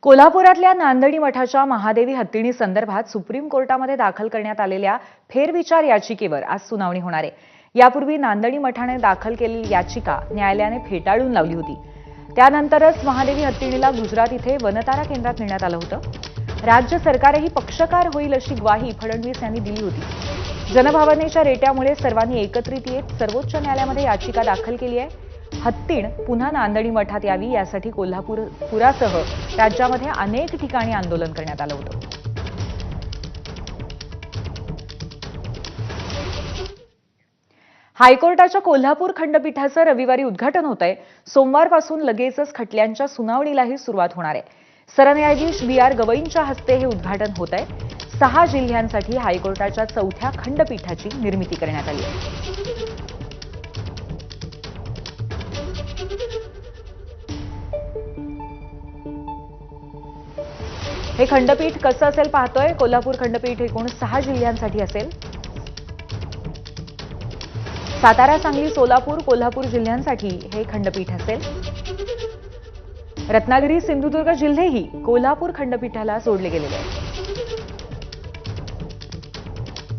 कोल्हापुरातल्या नांदणी मठाच्या महादेवी हत्तीणी संदर्भात सुप्रीम कोर्टामध्ये दाखल करण्यात आलेल्या फेरविचार याचिकेवर आज सुनावणी होणार आहे। यापूर्वी नांदणी मठाने दाखल केलेली याचिका न्यायालयाने फेटाळून लावली होती। त्यानंतरच महादेवी हत्तीणीला गुजरात इथे वनतारा केंद्रात नेण्यात आलं होतं। राज्य सरकारही पक्षकार होईल अशी ग्वाही फडणवीस यांनी दिली होती। जनभावनेच्या रेट्यामुळे सर्वांनी एकत्रित येत सर्वोच्च न्यायालयामध्ये याचिका दाखल केली आहे। हत्तीण पुन्हा नांदणी मठात यावी यासाठी कोल्हापुरासह राज्यामध्ये अनेक ठिकाणी आंदोलन करण्यात आलं होतं। हायकोर्टाच्या कोल्हापूर खंडपीठाचं रविवारी उद्घाटन होत आहे। सोमवारपासून लगेचच खटल्यांच्या सुनावणीलाही सुरुवात होणार आहे। सरन्यायाधीश बी.आर. गवईंच्या हस्ते हे उद्घाटन होत आहे। 6 जिल्ह्यांसाठी हायकोर्टाच्या 4थ्या खंडपीठाची निर्मिती करण्यात आली आहे। हे खंडपीठ कसं असेल पाहतोय। कोल्हापूर खंडपीठ एकूण 6 जिल्ह्यांसाठी असेल। सातारा, सांगली, सोलापूर, कोल्हापूर जिल्ह्यांसाठी हे खंडपीठ असेल। रत्नागिरी, सिंधुदुर्ग जिल्हेही कोल्हापूर खंडपीठाला जोडले गेलेले आहेत।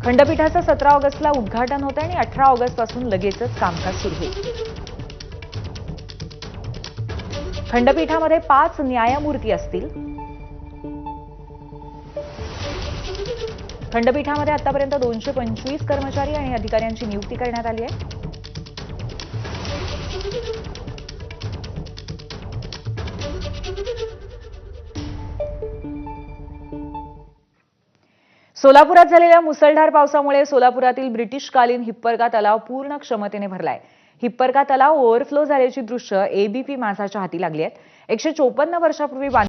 खंडपीठाचं 17 ऑगस्टला उद्घाटन होतं आणि 18 ऑगस्टपासून लगेचच कामकाज सुरू होईल। खंडपीठामध्ये 5 न्यायमूर्ती असतील। खंडपीठामध्ये आतापर्यंत 225 कर्मचारी आणि अधिकाऱ्यांची नियुक्ती करण्यात आली आहे। सोलापुरात झालेल्या मुसळधार पावसामुळे सोलापुरातील ब्रिटिशकालीन हिप्परगा तलाव पूर्ण क्षमतेने भरलाय। हिप्परगा तलाव ओव्हरफ्लो झाल्याची दृश्य एबीपी माझाच्या हाती लागली आहेत। 154 वर्षापूर्वी